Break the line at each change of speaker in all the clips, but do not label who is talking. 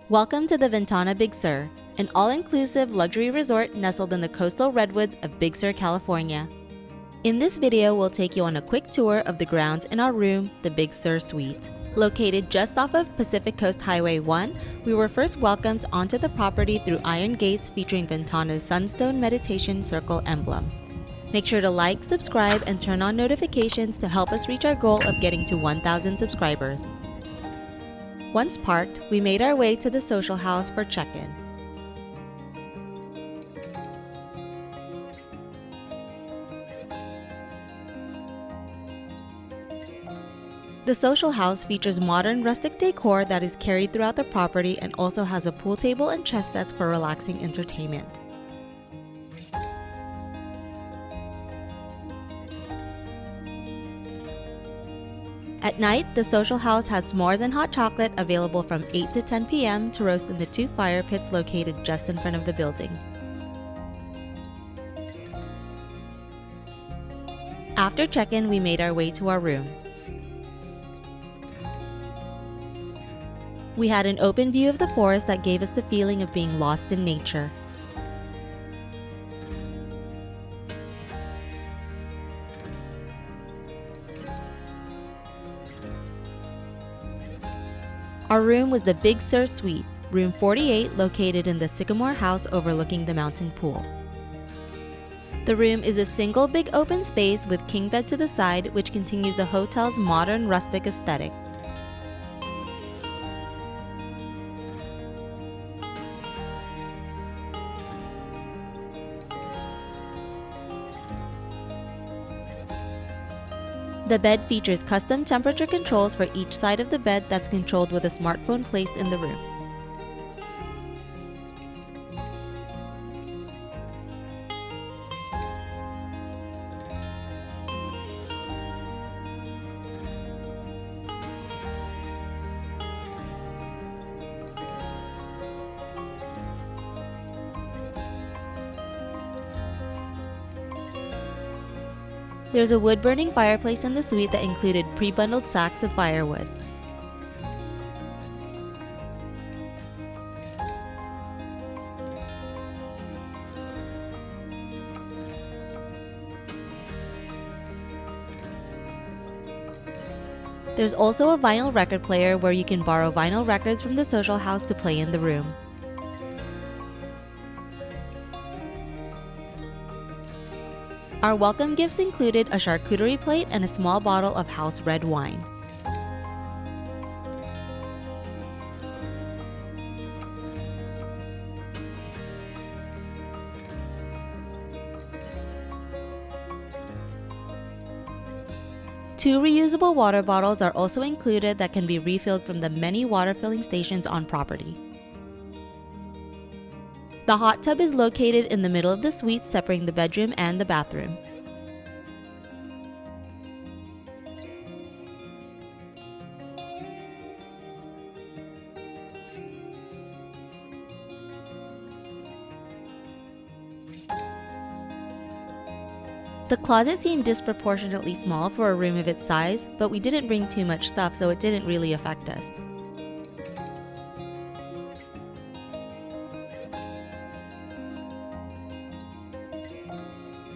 Welcome to the Ventana Big Sur, an all-inclusive luxury resort nestled in the coastal redwoods of Big Sur, California. In this video, we'll take you on a quick tour of the grounds in our room, the Big Sur Suite. Located just off of Pacific Coast Highway 1, we were first welcomed onto the property through iron gates featuring Ventana's Sunstone Meditation Circle emblem. Make sure to like, subscribe, and turn on notifications to help us reach our goal of getting to 1,000 subscribers. Once parked, we made our way to the Sur House for check-in. The Sur House features modern rustic decor that is carried throughout the property and also has a pool table and chess sets for relaxing entertainment. At night, the Sur House has s'mores and hot chocolate available from 8 to 10 p.m. to roast in the 2 fire pits located just in front of the building. After check-in, we made our way to our room. We had an open view of the forest that gave us the feeling of being lost in nature. Our room was the Big Sur Suite, room 48, located in the Sycamore House overlooking the mountain pool. The room is a single big open space with king bed to the side, which continues the hotel's modern rustic aesthetic. The bed features custom temperature controls for each side of the bed that's controlled with a smartphone placed in the room. There's a wood-burning fireplace in the suite that included pre-bundled sacks of firewood. There's also a vinyl record player where you can borrow vinyl records from the Sur House to play in the room. Our welcome gifts included a charcuterie plate and a small bottle of house red wine. Two reusable water bottles are also included that can be refilled from the many water filling stations on property. The hot tub is located in the middle of the suite, separating the bedroom and the bathroom. The closet seemed disproportionately small for a room of its size, but we didn't bring too much stuff, so it didn't really affect us.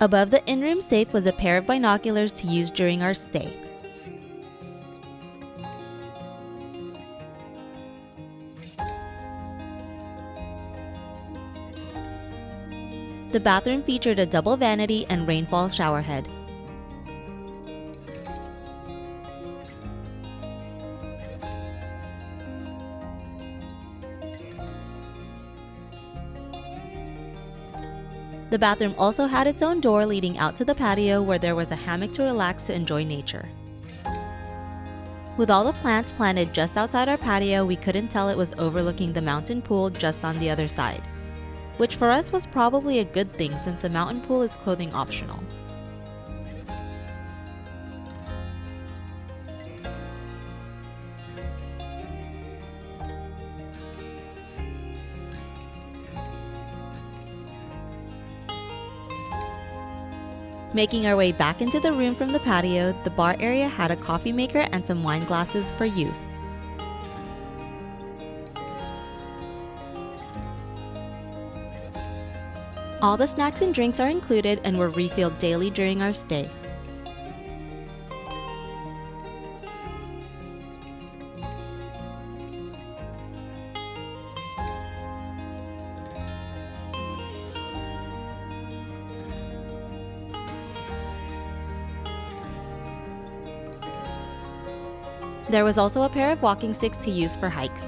Above the in-room safe was a pair of binoculars to use during our stay. The bathroom featured a double vanity and rainfall shower head. The bathroom also had its own door leading out to the patio where there was a hammock to relax to enjoy nature. With all the plants planted just outside our patio, we couldn't tell it was overlooking the mountain pool just on the other side, which for us was probably a good thing since the mountain pool is clothing optional. Making our way back into the room from the patio, the bar area had a coffee maker and some wine glasses for use. All the snacks and drinks are included and were refilled daily during our stay. There was also a pair of walking sticks to use for hikes.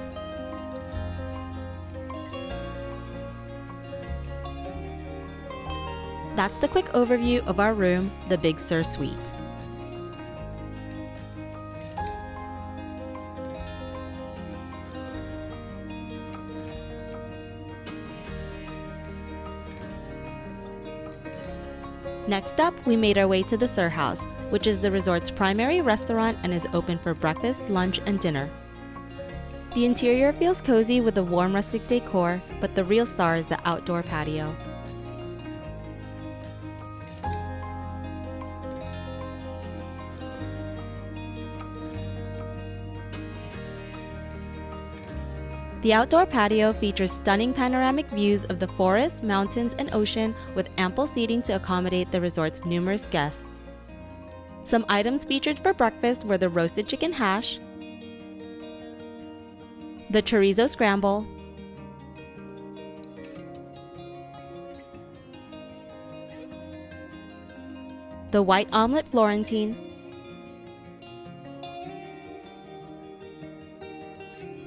That's the quick overview of our room, the Big Sur Suite. Next up, we made our way to the Sur House, which is the resort's primary restaurant and is open for breakfast, lunch, and dinner. The interior feels cozy with a warm rustic decor, but the real star is the outdoor patio. The outdoor patio features stunning panoramic views of the forest, mountains, and ocean with ample seating to accommodate the resort's numerous guests. Some items featured for breakfast were the roasted chicken hash, the chorizo scramble, the white omelet Florentine,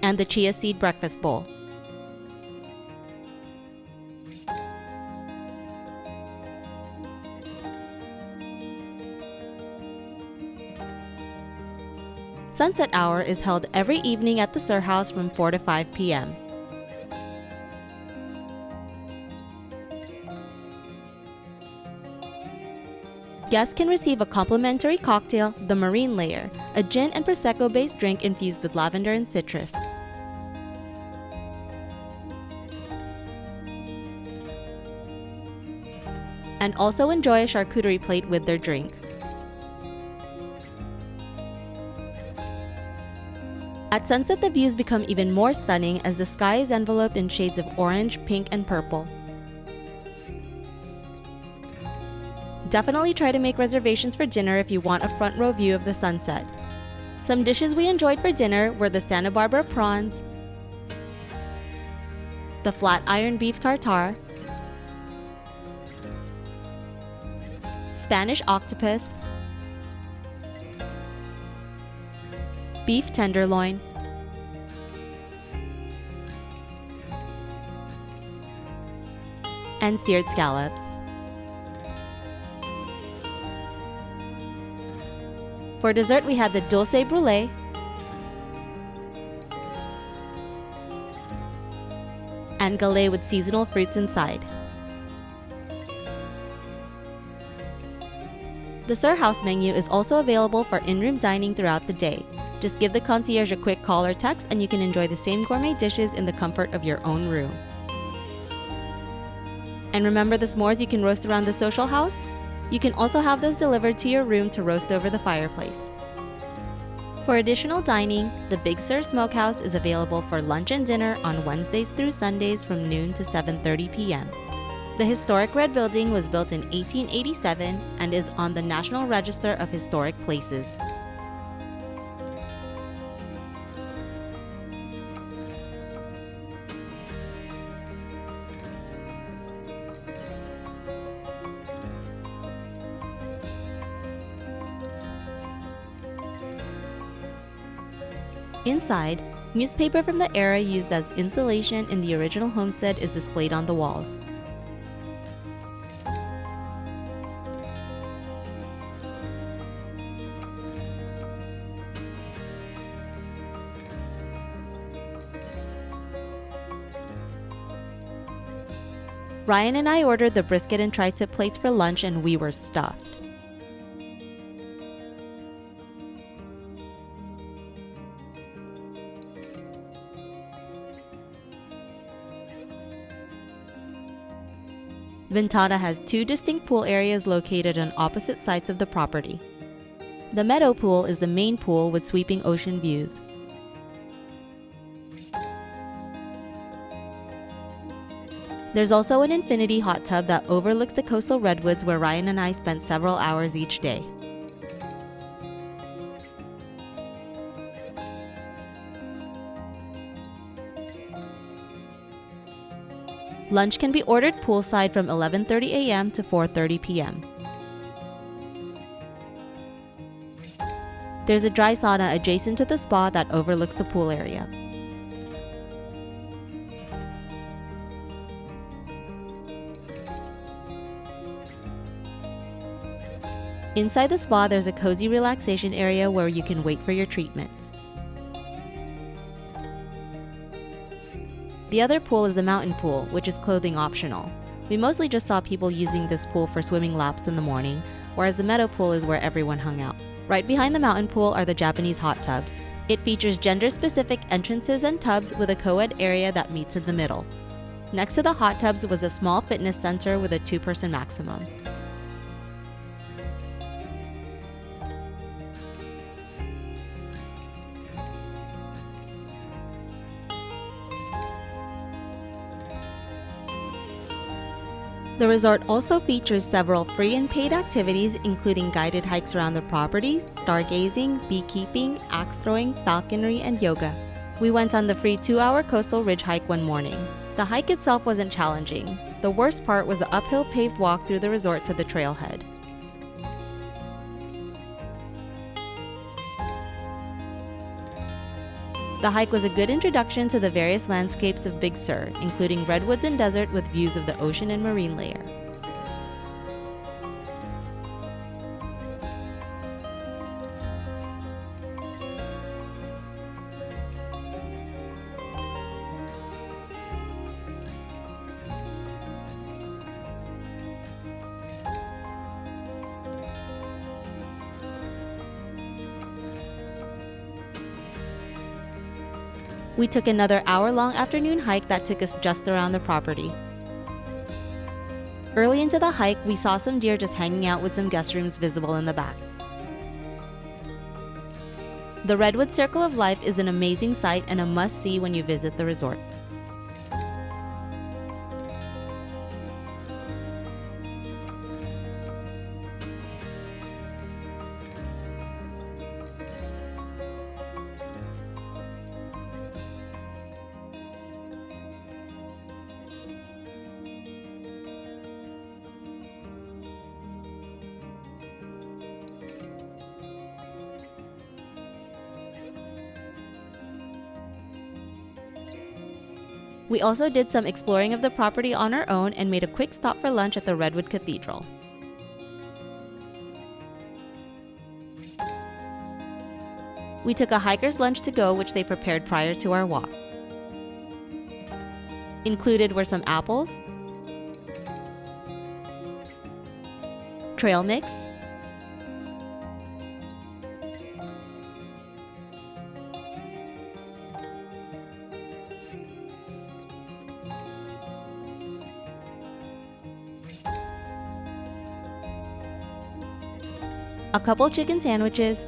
and the chia seed breakfast bowl. Sunset hour is held every evening at the Sur House from 4 to 5 p.m. Guests can receive a complimentary cocktail, the Marine Layer, a gin and Prosecco-based drink infused with lavender and citrus. And also enjoy a charcuterie plate with their drink. At sunset, the views become even more stunning as the sky is enveloped in shades of orange, pink, and purple. Definitely try to make reservations for dinner if you want a front row view of the sunset. Some dishes we enjoyed for dinner were the Santa Barbara prawns, the flat iron beef tartare, Spanish octopus, beef tenderloin, and seared scallops. For dessert, we had the dulce brulee, and galette with seasonal fruits inside. The Sur House menu is also available for in-room dining throughout the day. Just give the concierge a quick call or text and you can enjoy the same gourmet dishes in the comfort of your own room. And remember the s'mores you can roast around the social house? You can also have those delivered to your room to roast over the fireplace. For additional dining, the Big Sur Smokehouse is available for lunch and dinner on Wednesdays through Sundays from noon to 7:30 p.m. The historic red building was built in 1887 and is on the National Register of Historic Places. Inside, newspaper from the era used as insulation in the original homestead is displayed on the walls. Ryan and I ordered the brisket and tri-tip plates for lunch and we were stuffed. Ventana has two distinct pool areas located on opposite sides of the property. The meadow pool is the main pool with sweeping ocean views. There's also an infinity hot tub that overlooks the coastal redwoods where Ryan and I spent several hours each day. Lunch can be ordered poolside from 11:30 a.m. to 4:30 p.m. There's a dry sauna adjacent to the spa that overlooks the pool area. Inside the spa, there's a cozy relaxation area where you can wait for your treatments. The other pool is the mountain pool, which is clothing optional. We mostly just saw people using this pool for swimming laps in the morning, whereas the meadow pool is where everyone hung out. Right behind the mountain pool are the Japanese hot tubs. It features gender-specific entrances and tubs with a co-ed area that meets in the middle. Next to the hot tubs was a small fitness center with a 2-person maximum. The resort also features several free and paid activities, including guided hikes around the property, stargazing, beekeeping, axe throwing, falconry, and yoga. We went on the free 2-hour coastal ridge hike one morning. The hike itself wasn't challenging. The worst part was the uphill paved walk through the resort to the trailhead. The hike was a good introduction to the various landscapes of Big Sur, including redwoods and desert with views of the ocean and marine layer. We took another hour-long afternoon hike that took us just around the property. Early into the hike, we saw some deer just hanging out with some guest rooms visible in the back. The Redwood Circle of Life is an amazing sight and a must-see when you visit the resort. We also did some exploring of the property on our own and made a quick stop for lunch at the Redwood Cathedral. We took a hiker's lunch to go, which they prepared prior to our walk. Included were some apples, trail mix, a couple chicken sandwiches,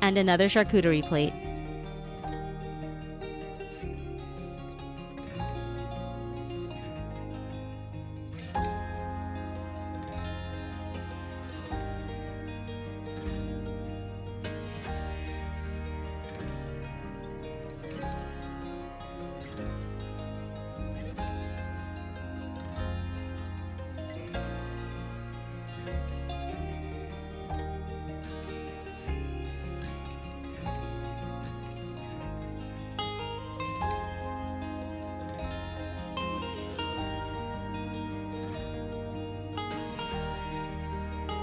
and another charcuterie plate.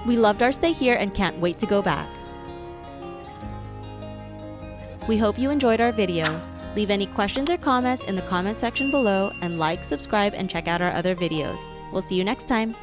We loved our stay here and can't wait to go back. We hope you enjoyed our video. Leave any questions or comments in the comment section below and like, subscribe, and check out our other videos. We'll see you next time.